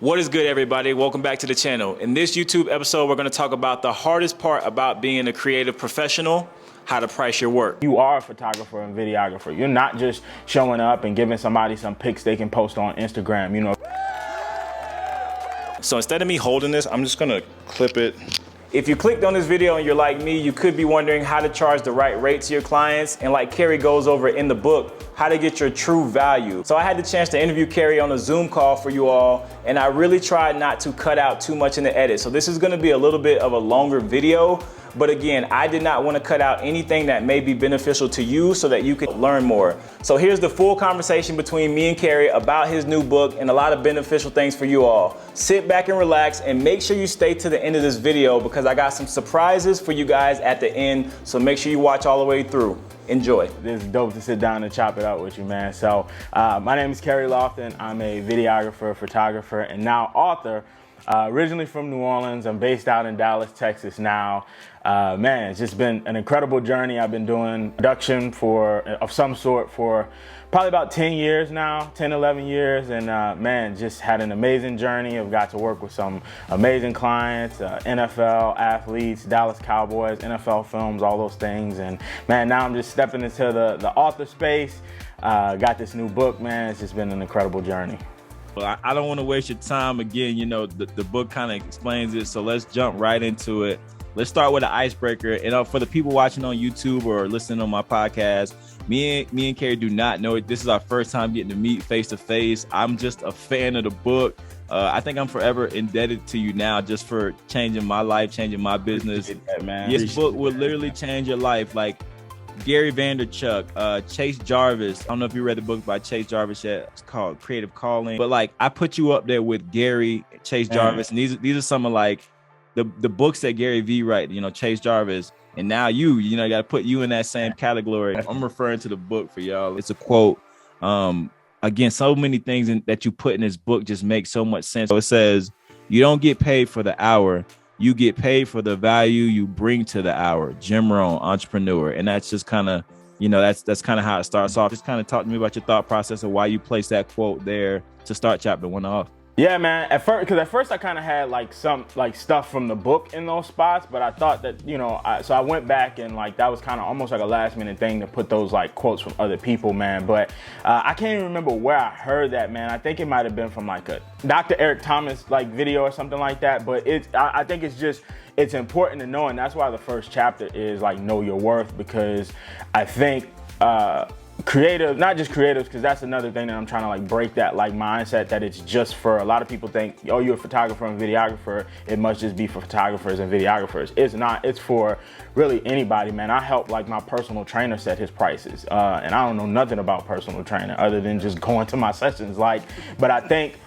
What is good, everybody? Welcome back to the channel. In this YouTube episode, we're going to talk about the hardest part about being a creative professional, how to price your work. You are a photographer and videographer. You're not just showing up and giving somebody some pics they can post on Instagram, you know. So instead of me holding this, I'm just going to clip it. If you clicked on this video and you're like me, you could be wondering how to charge the right rate to your clients, and like Kerry goes over in the book, how to get your true value. So I had the chance to interview Kerry on a Zoom call for you all, and I really tried not to cut out too much in the edit. So this is gonna be a little bit of a longer video, but again, I did not want to cut out anything that may be beneficial to you so that you could learn more. So here's the full conversation between me and Kerry about his new book and a lot of beneficial things for you all. Sit back and relax, and make sure you stay to the end of this video because I got some surprises for you guys at the end. So make sure you watch all the way through. Enjoy. It's dope to sit down and chop it up with you, man. So my name is Kerry Lofton. I'm a videographer, photographer, and now author. Originally from New Orleans. I'm based out in Dallas, Texas now. Man, it's just been an incredible journey. I've been doing production of some sort for probably about 10 years now, 10, 11 years. And man, just had an amazing journey. I've got to work with some amazing clients, NFL athletes, Dallas Cowboys, NFL films, all those things. And man, now I'm just stepping into the author space. Got this new book, man. It's just been an incredible journey. I don't want to waste your time. Again, you know, the book kind of explains it. So let's jump right into it. Let's start with an icebreaker. And for the people watching on YouTube or listening on my podcast, me and Kerry do not know it. This is our first time getting to meet face to face. I'm just a fan of the book. I think I'm forever indebted to you now just for changing my life, changing my business. That, man. This book will literally change your life. Like Gary Vaynerchuk, Chase Jarvis. I don't know if you read the book by Chase Jarvis yet. It's called Creative Calling. But like, I put you up there with Gary, Chase Jarvis, and these are some of like the books that Gary V write. You know, Chase Jarvis, and now you got to put you in that same category. I'm referring to the book for y'all. It's a quote. Again, so many things that you put in this book just make so much sense. So it says, "You don't get paid for the hour. You get paid for the value you bring to the hour." Jim Rohn, entrepreneur. And that's just kind of, that's kind of how it starts off. Just kind of talk to me about your thought process of why you placed that quote there to start chapter 1 off. Yeah, man. At first I kind of had like some stuff from the book in those spots, but I thought that, so I went back and like that was kind of almost like a last minute thing to put those like quotes from other people, man. But I can't even remember where I heard that, man. I think it might have been from like a Dr. Eric Thomas like video or something like that. But I think it's important to know, and that's why the first chapter is like know your worth, because I think creative, not just creatives, because that's another thing that I'm trying to like break that like mindset that it's just for a lot of people think, oh, you're a photographer and videographer, it must just be for photographers and videographers. It's not. It's for really anybody, man. I help like my personal trainer set his prices, and I don't know nothing about personal training other than just going to my sessions. But I think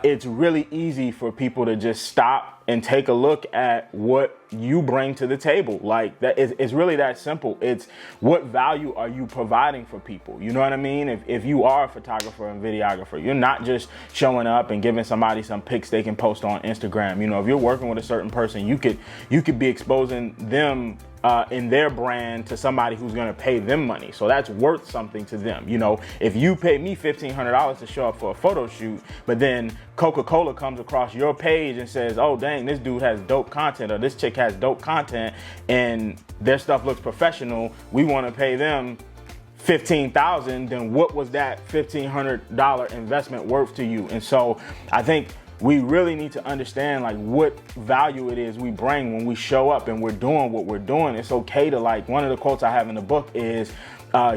it's really easy for people to just stop and take a look at what you bring to the table. Like that is, it's really that simple. It's what value are you providing for people? You know what I mean? If you are a photographer and videographer, you're not just showing up and giving somebody some pics they can post on Instagram. You know, if you're working with a certain person, you could be exposing them in their brand to somebody who's going to pay them money. So that's worth something to them. You know, if you pay me $1,500 to show up for a photo shoot, but then Coca-Cola comes across your page and says, oh, dang, this dude has dope content, or this chick has dope content and their stuff looks professional, we want to pay them $15,000, then what was that $1,500 investment worth to you? And so I think we really need to understand like what value it is we bring when we show up and we're doing what we're doing. It's okay to, like, one of the quotes I have in the book is,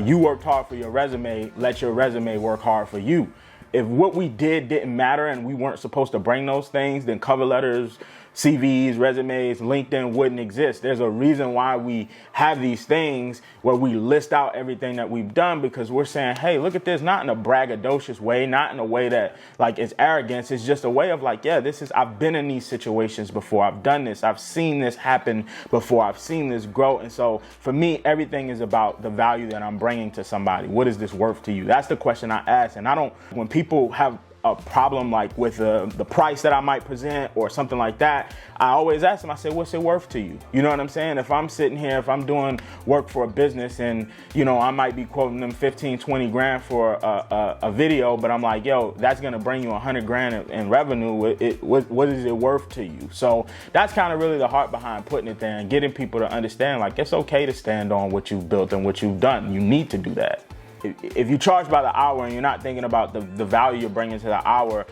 you worked hard for your resume, let your resume work hard for you. If what we didn't matter and we weren't supposed to bring those things, then cover letters, CVs, resumes, LinkedIn wouldn't exist. There's a reason why we have these things where we list out everything that we've done, because we're saying, hey, look at this, not in a braggadocious way, not in a way that like is arrogance. It's just a way of like, yeah, I've been in these situations before. I've done this. I've seen this happen before. I've seen this grow. And so for me, everything is about the value that I'm bringing to somebody. What is this worth to you? That's the question I ask. And when people have a problem like with the price that I might present or something like that, I always ask them, I say, what's it worth to you? You know what I'm saying? If I'm sitting here, if I'm doing work for a business and, you know, I might be quoting them 15, 20 grand for a video, but I'm like, yo, that's going to bring you 100 grand in revenue. What is it worth to you? So that's kind of really the heart behind putting it there and getting people to understand, like, it's okay to stand on what you've built and what you've done. You need to do that. If you charge by the hour and you're not thinking about the value you're bringing to the hour,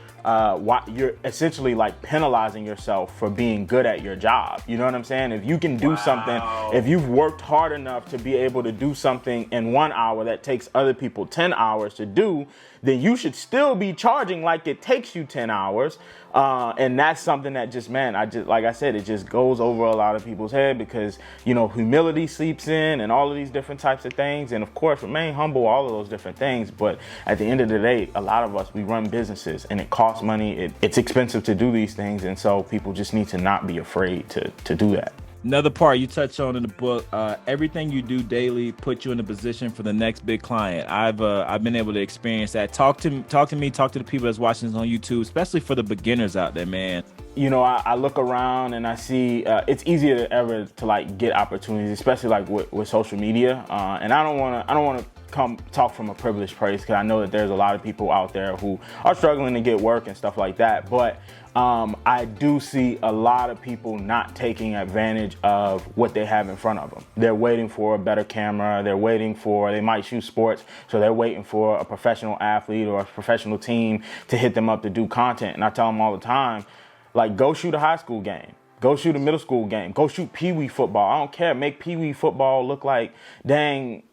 you're essentially like penalizing yourself for being good at your job. You know what I'm saying? If you can do something, if you've worked hard enough to be able to do something in 1 hour that takes other people 10 hours to do, then you should still be charging like it takes you 10 hours. And that's something that just, man, like I said, it just goes over a lot of people's head because, you know, humility seeps in and all of these different types of things. And of course, remain humble, all of those different things. But at the end of the day, a lot of us, we run businesses and it costs money. It's expensive to do these things. And so people just need to not be afraid to do that. Another part you touch on in the book, everything you do daily puts you in a position for the next big client. I've been able to experience that. Talk to me, talk to the people that's watching this on YouTube, especially for the beginners out there, man. You know, I look around and I see it's easier than ever to like get opportunities, especially like with social media. And I don't want to come talk from a privileged place because I know that there's a lot of people out there who are struggling to get work and stuff like that. But I do see a lot of people not taking advantage of what they have in front of them. They're waiting for a better camera. They might shoot sports, so they're waiting for a professional athlete or a professional team to hit them up to do content. And I tell them all the time, like, go shoot a high school game. Go shoot a middle school game. Go shoot Pee-wee football. I don't care. Make Pee-wee football look like dang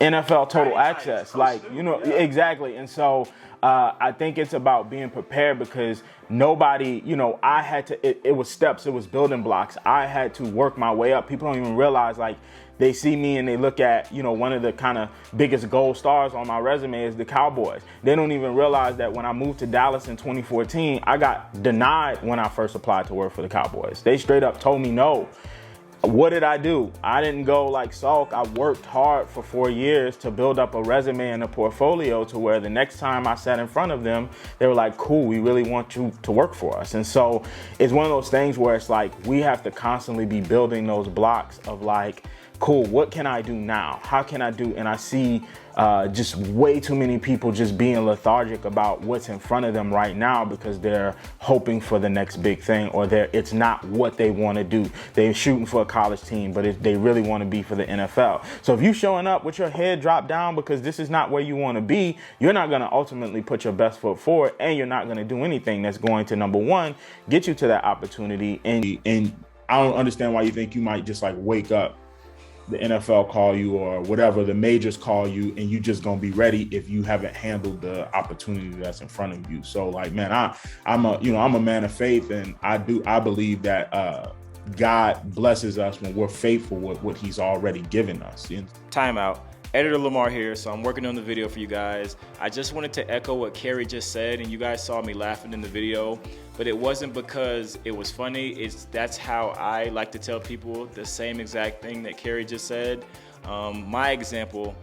NFL total access. Like, you know, exactly. And so I think it's about being prepared because nobody, you know, I had to, it was steps, it was building blocks. I had to work my way up. People don't even realize, like, they see me and they look at, you know, one of the kind of biggest gold stars on my resume is the Cowboys. They don't even realize that when I moved to Dallas in 2014, I got denied when I first applied to work for the Cowboys. They straight up told me no. What did I do? I didn't go like Salk. I worked hard for 4 years to build up a resume and a portfolio to where the next time I sat in front of them, they were like, cool, we really want you to work for us. And so it's one of those things where it's like, we have to constantly be building those blocks of like, cool, what can I do now? How can I do? And I see just way too many people just being lethargic about what's in front of them right now because they're hoping for the next big thing or it's not what they want to do. They're shooting for a college team, but they really want to be for the NFL. So if you're showing up with your head dropped down because this is not where you want to be, you're not going to ultimately put your best foot forward and you're not going to do anything that's going to, number one, get you to that opportunity. And I don't understand why you think you might just like wake up, the NFL call you or whatever, the majors call you, and you just gonna be ready if you haven't handled the opportunity that's in front of you. So like, man, I'm a man of faith, and I believe that God blesses us when we're faithful with what He's already given us. Time out. Editor Lamar here, so I'm working on the video for you guys. I just wanted to echo what Kerry just said, and you guys saw me laughing in the video, but it wasn't because it was funny. That's how I like to tell people the same exact thing that Kerry just said. My example,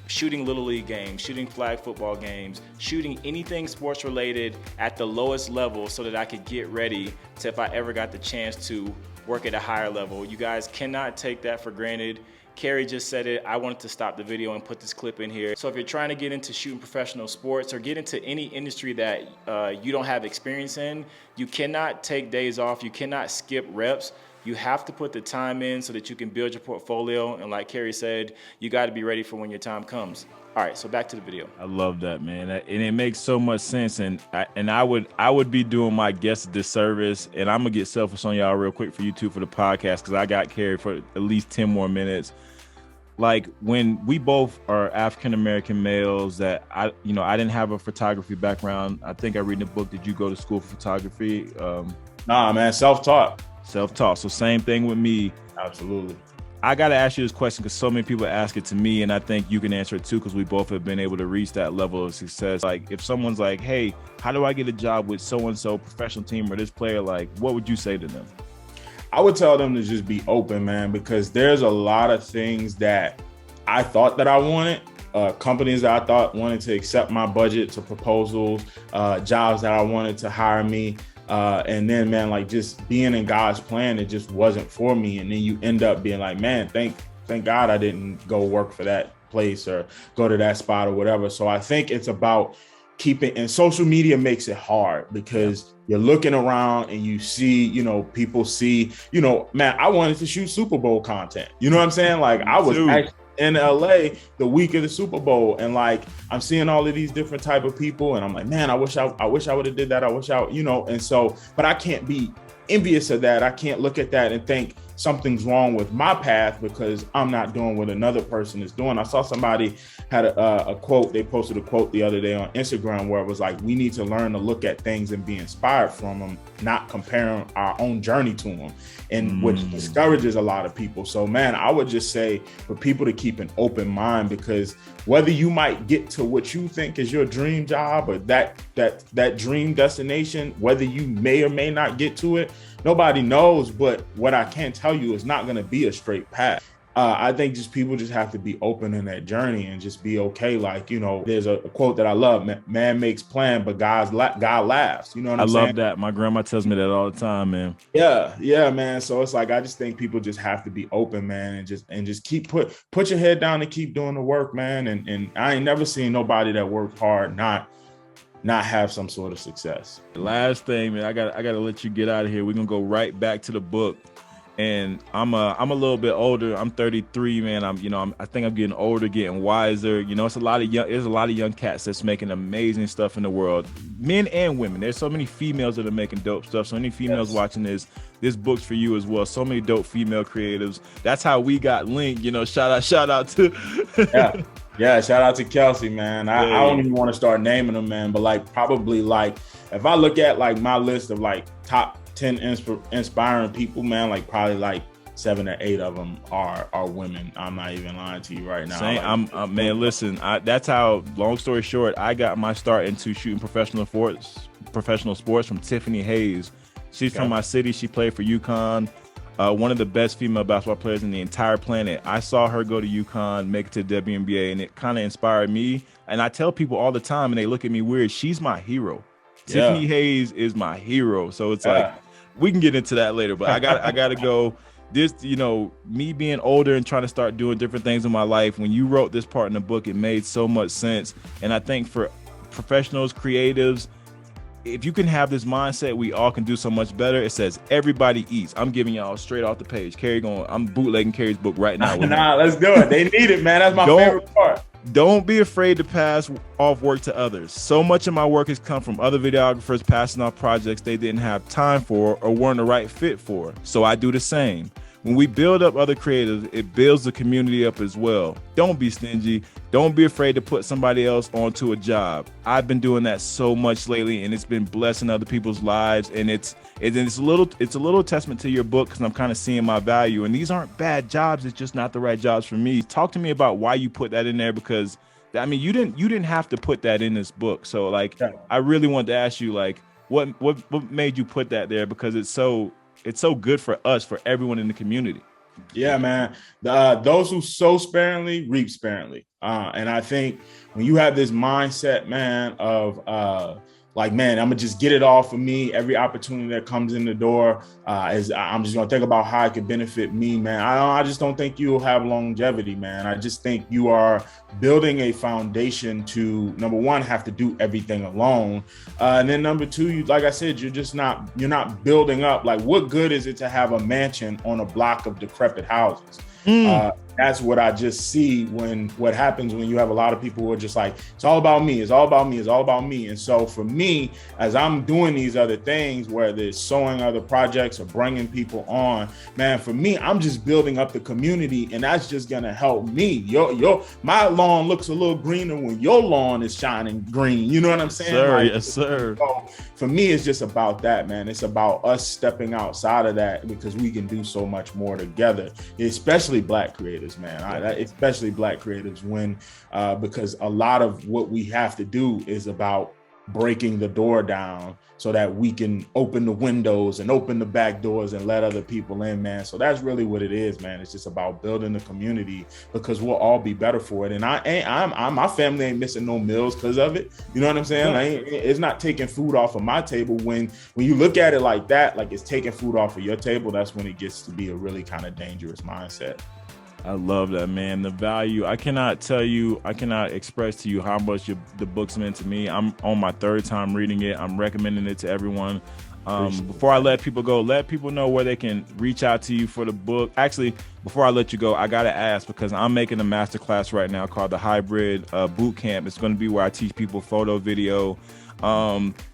shooting Little League games, shooting flag football games, shooting anything sports related at the lowest level so that I could get ready to, if I ever got the chance to work at a higher level. You guys cannot take that for granted. Kerry just said it. I wanted to stop the video and put this clip in here. So if you're trying to get into shooting professional sports or get into any industry that you don't have experience in, you cannot take days off. You cannot skip reps. You have to put the time in so that you can build your portfolio. And like Kerry said, you got to be ready for when your time comes. All right, so back to the video. I love that, man, and it makes so much sense. And I would be doing my guests a disservice, and I'm gonna get selfish on y'all real quick for you two for the podcast because I got Kerry for at least 10 more minutes. Like when we both are African American males that I didn't have a photography background. I think I read in the book. Did you go to school for photography? Nah, man, self-taught. Self-taught. So same thing with me. Absolutely. I got to ask you this question because so many people ask it to me, and I think you can answer it too because we both have been able to reach that level of success. Like if someone's like, hey, how do I get a job with so-and-so professional team or this player? Like, what would you say to them? I would tell them to just be open, man, because there's a lot of things that I thought that I wanted companies that I thought wanted to accept my budget to proposals, jobs that I wanted to hire me. And then, man, like just being in God's plan, it just wasn't for me. And then you end up being like, man, thank God I didn't go work for that place or go to that spot or whatever. So I think it's about keeping, and social media makes it hard because you're looking around and you see, you know, people see, you know, man, I wanted to shoot Super Bowl content. You know what I'm saying? Like I was actually in LA the week of the Super Bowl, and like I'm seeing all of these different type of people, and I'm like, man, I wish I would have did that. I wish I, you know, and so, but I can't be envious of that. I can't look at that and think something's wrong with my path because I'm not doing what another person is doing. I saw somebody had a quote. They posted a quote the other day on Instagram where it was like, we need to learn to look at things and be inspired from them, not comparing our own journey to them, and which discourages a lot of people. So, man, I would just say for people to keep an open mind, because whether you might get to what you think is your dream job or that dream destination, whether you may or may not get to it, nobody knows. But what I can tell you is not going to be a straight path. I think just people just have to be open in that journey and just be okay. Like, you know, there's a quote that I love: "Man makes plan, but God laughs." You know what I'm saying? I love that. My grandma tells me that all the time, man. Yeah, man. So it's like I just think people just have to be open, man, and just keep put your head down and keep doing the work, man. And I ain't never seen nobody that worked hard not have some sort of success. Last thing, man, I gotta let you get out of here. We're gonna go right back to the book. And I'm a little bit older. I'm 33, man. I think I'm getting older, getting wiser. You know, there's a lot of young cats that's making amazing stuff in the world, men and women. There's so many females that are making dope stuff. So many females watching this book's for you as well. So many dope female creatives. That's how we got linked. You know, shout out to yeah. Shout out to Kelsey, man. I don't even want to start naming them, man. But like probably like if I look at like my list of like top 10 inspiring people, man, like probably like 7 or 8 of them are women. I'm not even lying to you right now. Like, man, listen, that's how, long story short, I got my start into shooting professional sports from Tiffany Hayes. She's from my city. She played for UConn. One of the best female basketball players in the entire planet. I saw her go to UConn, make it to the WNBA, and it kind of inspired me. And I tell people all the time, and they look at me weird, she's my hero. Tiffany Hayes is my hero. So it's like, we can get into that later, but I gotta go. This, you know, me being older and trying to start doing different things in my life. When you wrote this part in the book, it made so much sense. And I think for professionals, creatives, if you can have this mindset, we all can do so much better. It says everybody eats. I'm giving y'all straight off the page. I'm bootlegging Kerry's book right now. Let's do it. They need it, man. That's my favorite part. Don't be afraid to pass off work to others. So much of my work has come from other videographers passing off projects they didn't have time for or weren't the right fit for. So I do the same. When we build up other creators, it builds the community up as well. Don't be stingy. Don't be afraid to put somebody else onto a job. I've been doing that so much lately, and it's been blessing other people's lives. And it's a little testament to your book, because I'm kind of seeing my value. And these aren't bad jobs. It's just not the right jobs for me. Talk to me about why you put that in there, because I mean, you didn't have to put that in this book. So like, I really wanted to ask you, like, what made you put that there? Because it's so good for us, for everyone in the community. Yeah, man. Those who sow sparingly reap sparingly. And I think when you have this mindset, man, of like, man, I'm gonna just get it all for me. Every opportunity that comes in the door, I'm just gonna think about how it could benefit me, man. I just don't think you'll have longevity, man. I just think you are building a foundation to, number one, have to do everything alone, and then number two, like I said, you're not building up. Like, what good is it to have a mansion on a block of decrepit houses? That's what I just see what happens when you have a lot of people who are just like, it's all about me, it's all about me, it's all about me. And so for me, as I'm doing these other things, whether it's sewing other projects or bringing people on, man, for me, I'm just building up the community, and that's just gonna help me. My lawn looks a little greener when your lawn is shining green. You know what I'm saying? Yes, sir. So for me, it's just about that, man. It's about us stepping outside of that, because we can do so much more together, especially Black creators, man. Especially Black creatives, because a lot of what we have to do is about breaking the door down so that we can open the windows and open the back doors and let other people in, man. So that's really what it is, man. It's just about building the community, because we'll all be better for it. And my family ain't missing no meals because of it. You know what I'm saying? It's not taking food off of my table. When you look at it like that, like it's taking food off of your table, that's when it gets to be a really kind of dangerous mindset. I love that, man. The value, I cannot express to you how much the book's meant to me. I'm on my third time reading it. I'm recommending it to everyone. Before I let people go, let people know where they can reach out to you for the book. Actually, before I let you go, I got to ask, because I'm making a masterclass right now called the Hybrid Boot Camp. It's going to be where I teach people photo, video.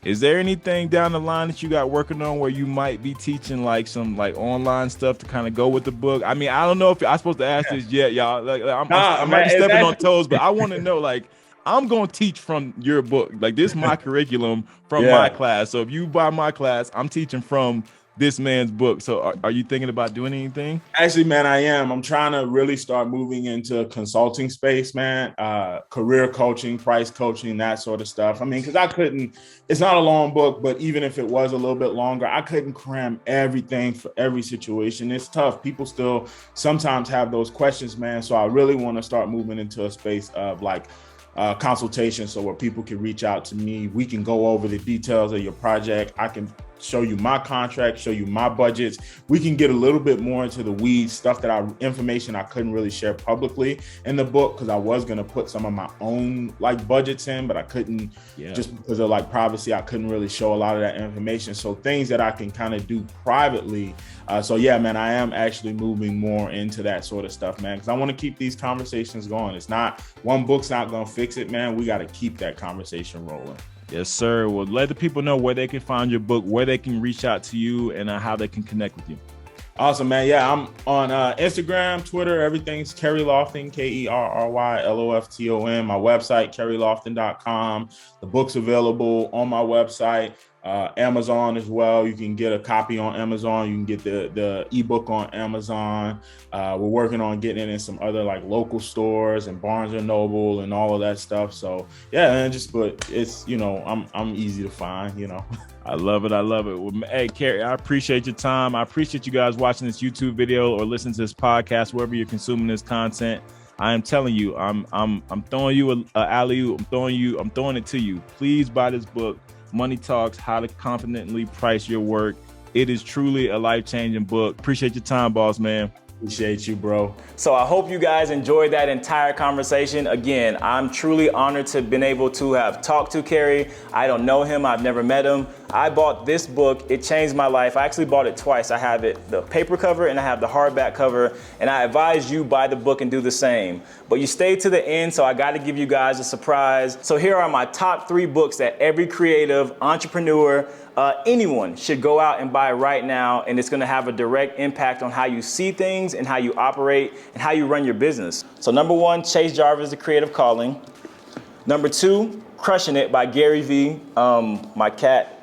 Is there anything down the line that you got working on where you might be teaching like some like online stuff to kind of go with the book? I mean, I don't know if I'm supposed to ask this yet, y'all. Like, I might be stepping on toes, but I want to know, like, I'm going to teach from your book. Like, this is my curriculum from my class. So if you buy my class, I'm teaching from this man's book. So are you thinking about doing anything? Actually, man, I am. I'm trying to really start moving into a consulting space, man. Career coaching, price coaching, that sort of stuff. I mean, because it's not a long book, but even if it was a little bit longer, I couldn't cram everything for every situation. It's tough. People still sometimes have those questions, man. So I really want to start moving into a space of like consultation, so where people can reach out to me. We can go over the details of your project. I can show you my contract, show you my budgets. We can get a little bit more into the weeds, stuff information I couldn't really share publicly in the book, because I was going to put some of my own like budgets in, but I couldn't, just because of like privacy. I couldn't really show a lot of that information. So things that I can kind of do privately. So yeah, man, I am actually moving more into that sort of stuff, man, because I want to keep these conversations going. It's not, one book's not going to fix it, man. We got to keep that conversation rolling. Yes, sir. Well, let the people know where they can find your book, where they can reach out to you, and how they can connect with you. Awesome, man. Yeah, I'm on Instagram, Twitter, everything's Kerry Lofton, KerryLofton. My website, kerrylofton.com. The book's available on my website. Amazon as well. You can get a copy on Amazon. You can get the ebook on Amazon. We're working on getting it in some other like local stores and Barnes and Noble and all of that stuff. So yeah, man, but it's, I'm easy to find, I love it. I love it. Well, hey, Kerry, I appreciate your time. I appreciate you guys watching this YouTube video or listening to this podcast, wherever you're consuming this content. I am telling you, I'm throwing you an alley-oop. I'm throwing it to you. Please buy this book, Money Talks: How to Confidently Price Your Work. It is truly a life-changing book. Appreciate your time, boss man. Appreciate you, bro. So I hope you guys enjoyed that entire conversation. Again, I'm truly honored to have been able to have talked to Kerry. I don't know him. I've never met him. I bought this book. It changed my life. I actually bought it twice. I have the paper cover and I have the hardback cover. And I advise you buy the book and do the same. But you stayed to the end, so I got to give you guys a surprise. So here are my top 3 books that every creative entrepreneur, anyone should go out and buy right now, and it's gonna have a direct impact on how you see things and how you operate and how you run your business. So number 1, Chase Jarvis, The Creative Calling. Number 2, Crushing It by Gary Vee. My cat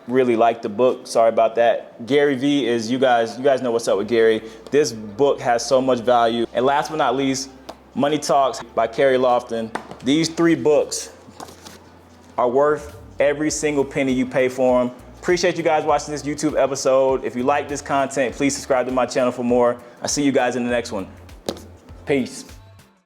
really liked the book, sorry about that. Gary Vee is, you guys know what's up with Gary. This book has so much value. And last but not least, Money Talks by Kerry Lofton. These 3 books are worth every single penny you pay for them. Appreciate you guys watching this YouTube episode. If you like this content, please subscribe to my channel for more. I'll see you guys in the next one. Peace.